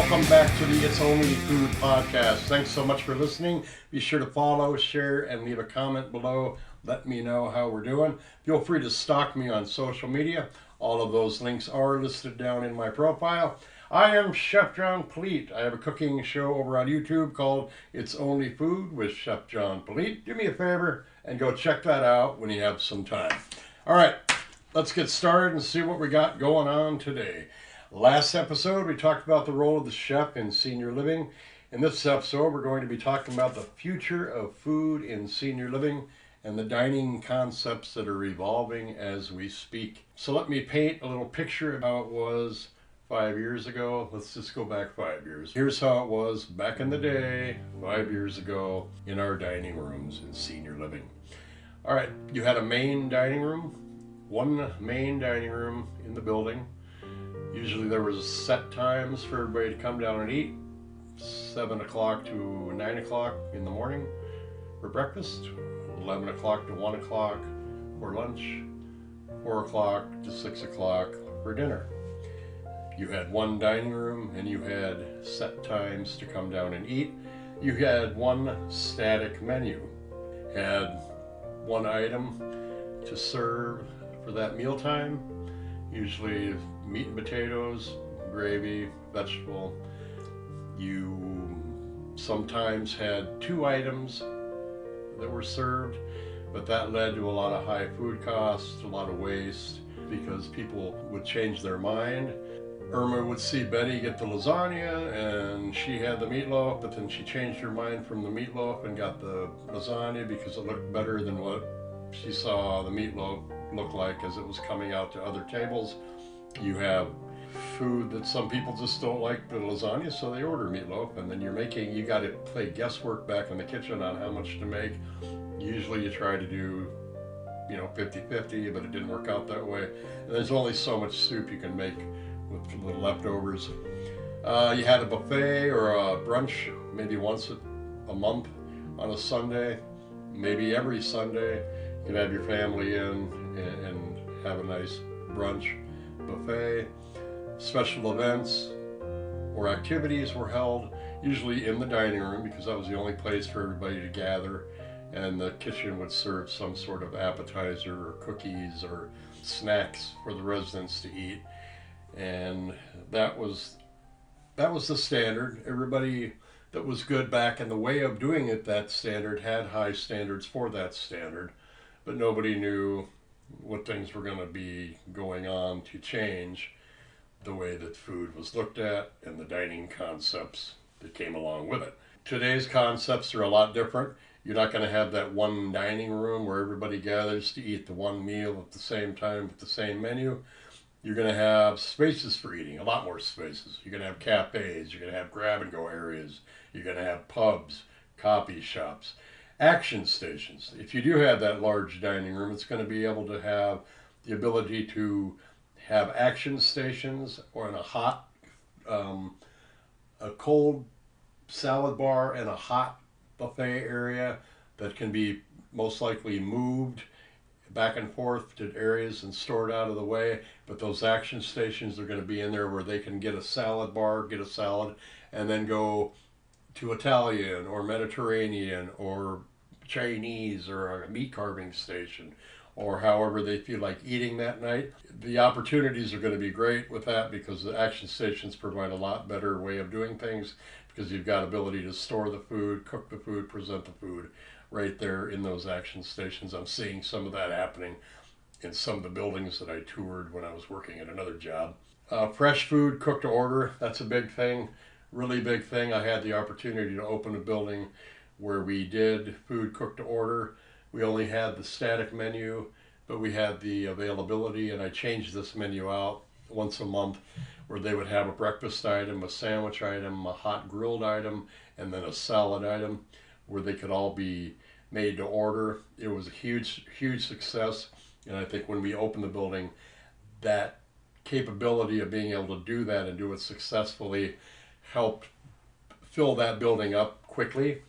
Welcome back to the It's Only Food podcast. Thanks so much for listening. Be sure to follow, share, and leave a comment below. Let me know how we're doing. Feel free to stalk me on social media. All of those links are listed down in my profile. I am Chef John Polite. I have a cooking show over on YouTube called It's Only Food with Chef John Polite. Do me a favor and go check that out when you have some time. All right, let's get started and see what we got going on today. Last episode, we talked about the role of the chef in senior living. In this episode, we're going to be talking about the future of food in senior living and the dining concepts that are evolving as we speak. So let me paint a little picture of how it was 5 years ago. Let's just go back 5 years. Here's how it was back in the day, 5 years ago, in our dining rooms in senior living. All right, you had a main dining room, one main dining room in the building. Usually there was set times for everybody to come down and eat, 7 o'clock to 9 o'clock in the morning for breakfast, 11 o'clock to 1 o'clock for lunch, 4 o'clock to 6 o'clock for dinner. You had one dining room and you had set times to come down and eat. You had one static menu, had one item to serve for that mealtime, usually meat and potatoes, gravy, vegetable. You sometimes had two items that were served, but that led to a lot of high food costs, a lot of waste, because people would change their mind. Irma would see Betty get the lasagna and she had the meatloaf, but then she changed her mind from the meatloaf and got the lasagna because it looked better than what she saw the meatloaf look like as it was coming out to other tables. You have food that some people just don't like the lasagna, so they order meatloaf, and then you got to play guesswork back in the kitchen on how much to make. Usually you try to do 50-50, but it didn't work out that way. And there's only so much soup you can make with the leftovers. You had a buffet or a brunch maybe once a month on a Sunday, maybe every Sunday. You'd have your family in and have a nice brunch buffet. Special events or activities were held usually in the dining room because that was the only place for everybody to gather, and the kitchen would serve some sort of appetizer or cookies or snacks for the residents to eat. And that was the standard. Everybody that was good back in the way of doing it, that standard, had high standards for that standard, but nobody knew what things were going to be going on to change the way that food was looked at and the dining concepts that came along with it. Today's concepts are a lot different. You're not going to have that one dining room where everybody gathers to eat the one meal at the same time with the same menu. You're going to have spaces for eating, a lot more spaces. You're going to have cafes, you're going to have grab-and-go areas, you're going to have pubs, coffee shops, action stations. If you do have that large dining room, it's going to be able to have the ability to have action stations or in a cold salad bar and a hot buffet area that can be most likely moved back and forth to areas and stored out of the way. But those action stations are going to be in there where they can get a salad bar, get a salad, and then go to Italian or Mediterranean or Chinese or a meat carving station, or however they feel like eating that night. The opportunities are going to be great with that because the action stations provide a lot better way of doing things because you've got ability to store the food, cook the food, present the food right there in those action stations. I'm seeing some of that happening in some of the buildings that I toured when I was working at another job. Fresh food cooked to order, that's a big thing, really big thing. I had the opportunity to open a building where we did food cooked to order. We only had the static menu, but we had the availability, and I changed this menu out once a month where they would have a breakfast item, a sandwich item, a hot grilled item, and then a salad item where they could all be made to order. It was a huge, huge success, and I think when we opened the building, that capability of being able to do that and do it successfully helped fill that building up quickly.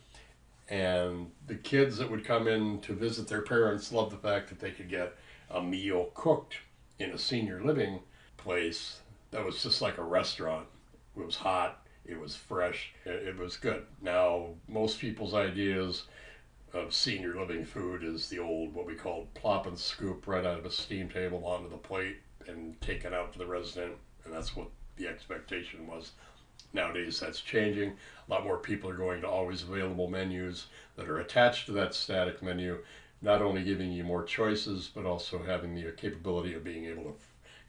And the kids that would come in to visit their parents loved the fact that they could get a meal cooked in a senior living place that was just like a restaurant. It was hot, It was fresh. It was good. Now, most people's ideas of senior living food is the old, what we call plop and scoop, right out of a steam table onto the plate and taken out to the resident. And that's what the expectation was. Nowadays, that's changing. A lot more people are going to always available menus that are attached to that static menu, not only giving you more choices, but also having the capability of being able to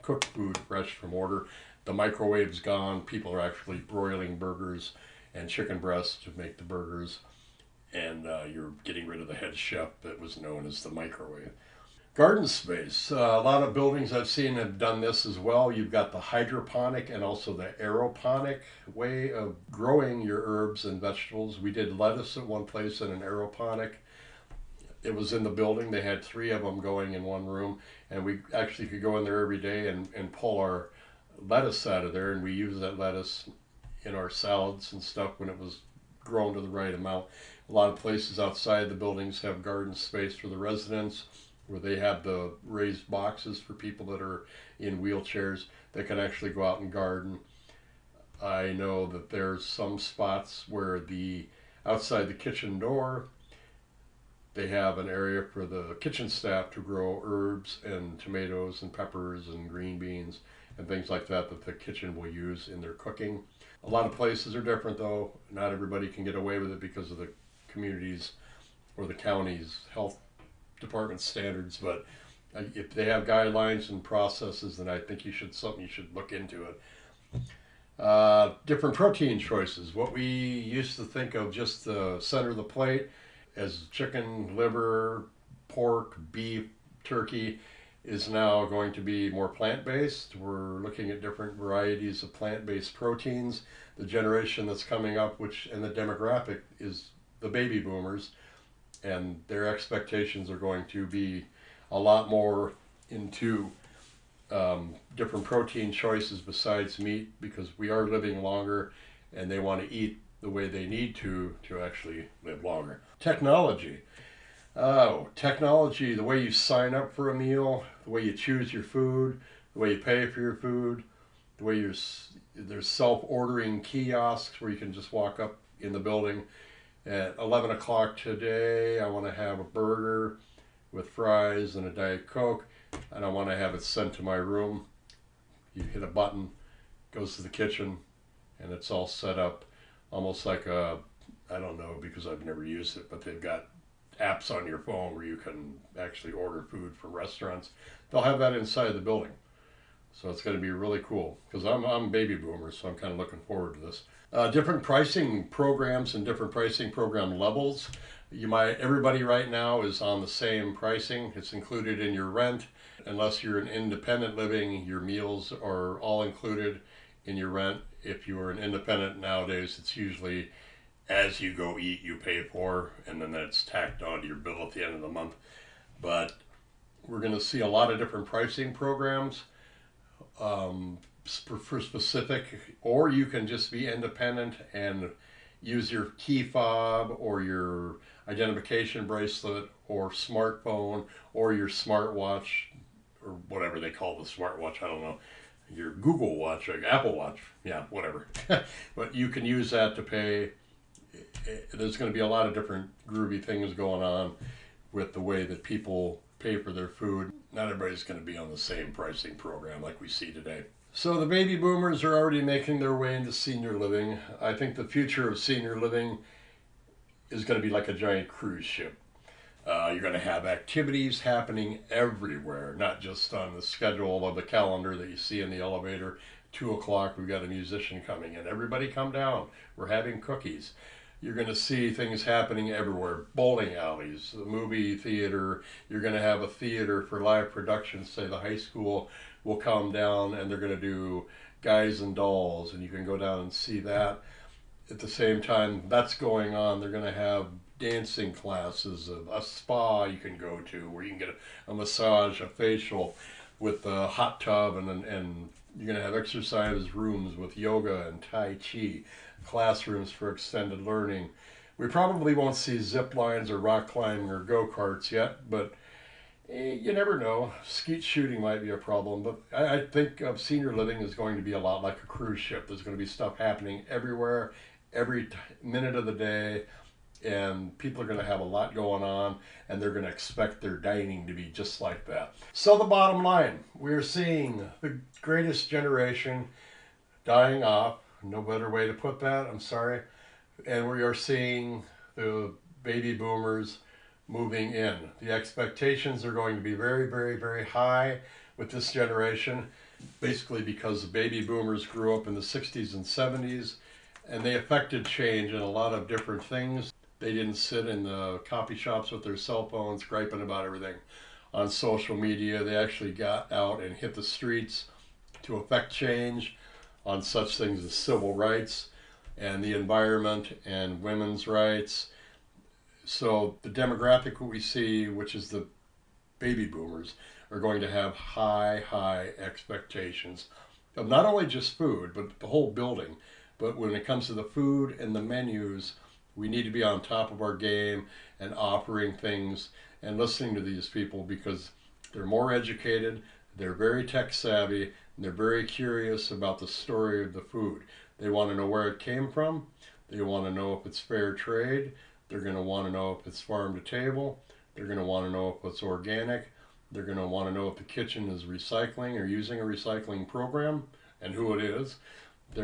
cook food fresh from order. The microwave's gone. People are actually broiling burgers and chicken breasts to make the burgers. And you're getting rid of the head chef that was known as the microwave. Garden space. A lot of buildings I've seen have done this as well. You've got the hydroponic and also the aeroponic way of growing your herbs and vegetables. We did lettuce at one place in an aeroponic. It was in the building. They had 3 of them going in one room, and we actually could go in there every day and pull our lettuce out of there, and we use that lettuce in our salads and stuff when it was grown to the right amount. A lot of places outside the buildings have garden space for the residents, where they have the raised boxes for people that are in wheelchairs that can actually go out and garden. I know that there's some spots where outside the kitchen door, they have an area for the kitchen staff to grow herbs and tomatoes and peppers and green beans and things like that that the kitchen will use in their cooking. A lot of places are different though. Not everybody can get away with it because of the community's or the county's health department standards, but if they have guidelines and processes, then I think you should look into it. Different protein choices. What we used to think of just the center of the plate as chicken, liver, pork, beef, turkey is now going to be more plant-based. We're looking at different varieties of plant-based proteins. The generation that's coming up, and the demographic is the baby boomers, and their expectations are going to be a lot more into different protein choices besides meat, because we are living longer and they want to eat the way they need to actually live longer. Technology. Technology, the way you sign up for a meal, the way you choose your food, the way you pay for your food, the way there's self-ordering kiosks where you can just walk up in the building at 11 o'clock today. I want to have a burger with fries and a Diet Coke, and I want to have it sent to my room. You hit a button, goes to the kitchen, and it's all set up almost like I don't know because I've never used it, but they've got apps on your phone where you can actually order food from restaurants. They'll have that inside the building. So it's going to be really cool because I'm a baby boomer, so I'm kind of looking forward to this. Different pricing programs and different pricing program levels. Everybody right now is on the same pricing. It's included in your rent. Unless you're an independent living, your meals are all included in your rent. If you are an independent nowadays, it's usually as you go eat, you pay for, and then that's tacked onto your bill at the end of the month. But we're going to see a lot of different pricing programs for specific, or you can just be independent and use your key fob or your identification bracelet or smartphone or your smartwatch or whatever they call the smartwatch, I don't know, your Google Watch, or Apple Watch, yeah, whatever. But you can use that to pay. There's going to be a lot of different groovy things going on with the way that people pay for their food. Not everybody's going to be on the same pricing program like we see today. So the baby boomers are already making their way into senior living. I think the future of senior living is going to be like a giant cruise ship. You're going to have activities happening everywhere, not just on the schedule of the calendar that you see in the elevator. 2 o'clock, we've got a musician coming in. Everybody come down. We're having cookies. You're going to see things happening everywhere. Bowling alleys, the movie theater. You're going to have a theater for live productions. Say the high school will come down and they're going to do Guys and Dolls, and you can go down and see that. At the same time that's going on, they're going to have dancing classes, a spa you can go to where you can get a massage, a facial with a hot tub, and you're going to have exercise rooms with yoga and Tai Chi, classrooms for extended learning. We probably won't see zip lines or rock climbing or go-karts yet, but You never know. Skeet shooting might be a problem, but I think senior living is going to be a lot like a cruise ship. There's going to be stuff happening everywhere, every minute of the day, and people are going to have a lot going on, and they're going to expect their dining to be just like that. So the bottom line, we're seeing the greatest generation dying off. No better way to put that, I'm sorry. And we are seeing the baby boomers moving in. The expectations are going to be very, very, very high with this generation, basically because the baby boomers grew up in the 60s and 70s, and they affected change in a lot of different things. They didn't sit in the coffee shops with their cell phones griping about everything on social media. They actually got out and hit the streets to affect change on such things as civil rights and the environment and women's rights. So the demographic we see, which is the baby boomers, are going to have high expectations of not only just food, but the whole building. But when it comes to the food and the menus, we need to be on top of our game and offering things and listening to these people because they're more educated, they're very tech savvy, and they're very curious about the story of the food. They want to know where it came from. They want to know if it's fair trade. They're going to want to know if it's farm to table. They're going to want to know if it's organic. They're going to want to know if the kitchen is recycling or using a recycling program and who it is. They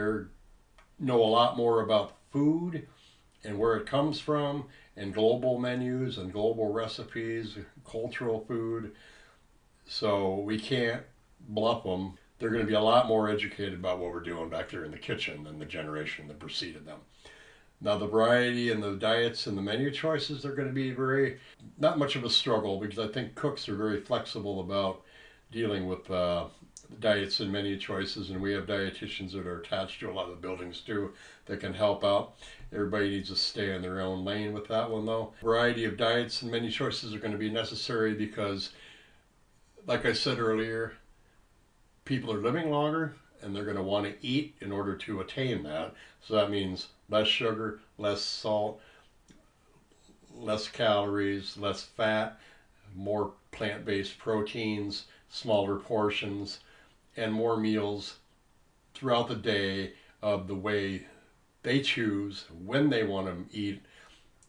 know a lot more about food and where it comes from and global menus and global recipes, cultural food. So we can't bluff them. They're going to be a lot more educated about what we're doing back there in the kitchen than the generation that preceded them. Now the variety and the diets and the menu choices are going to be not much of a struggle because I think cooks are very flexible about dealing with diets and menu choices, and we have dietitians that are attached to a lot of the buildings too that can help out. Everybody needs to stay in their own lane with that one though. Variety of diets and menu choices are going to be necessary because, like I said earlier, people are living longer and they're going to want to eat in order to attain that. So that means less sugar, less salt, less calories, less fat, more plant-based proteins, smaller portions, and more meals throughout the day of the way they choose when they want to eat,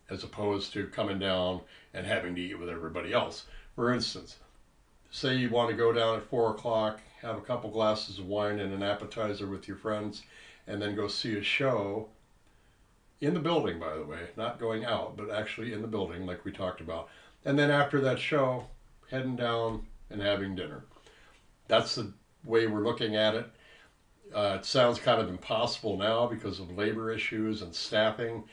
as opposed to coming down and having to eat with everybody else. For instance, say you want to go down at 4 o'clock, have a couple glasses of wine and an appetizer with your friends, and then go see a show in the building, by the way, not going out, but actually in the building like we talked about. And then after that show, heading down and having dinner. That's the way we're looking at it. It sounds kind of impossible now because of labor issues and staffing.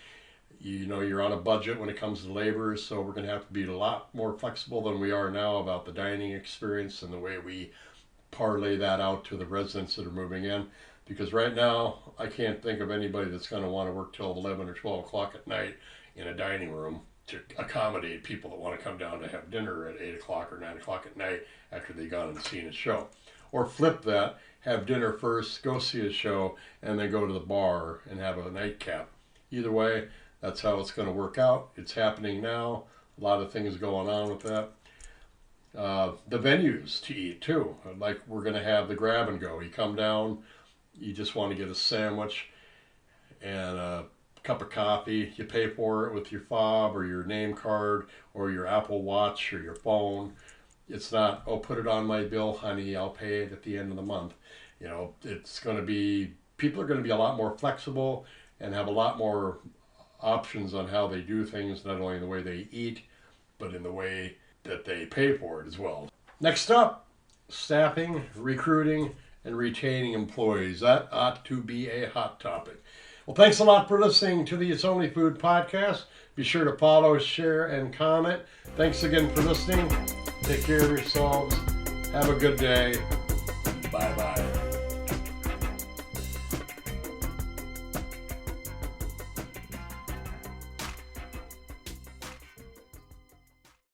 You know, you're on a budget when it comes to labor, so we're going to have to be a lot more flexible than we are now about the dining experience and the way we parlay that out to the residents that are moving in. Because right now, I can't think of anybody that's going to want to work till 11 or 12 o'clock at night in a dining room to accommodate people that want to come down to have dinner at 8 o'clock or 9 o'clock at night after they've gone and seen a show. Or flip that, have dinner first, go see a show, and then go to the bar and have a nightcap. Either way, that's how it's going to work out. It's happening now. A lot of things going on with that. The venues to eat too. Like we're going to have the grab and go. You come down, you just want to get a sandwich and a cup of coffee. You pay for it with your fob or your name card or your Apple Watch or your phone. It's not, oh, put it on my bill, honey, I'll pay it at the end of the month. You know, it's going to be, people are going to be a lot more flexible and have a lot more options on how they do things, not only in the way they eat, but in the way that they pay for it as well. Next up, staffing, recruiting, and retaining employees. That ought to be a hot topic. Well, thanks a lot for listening to the It's Only Food podcast. Be sure to follow, share, and comment. Thanks again for listening. Take care of yourselves. Have a good day. Bye-bye.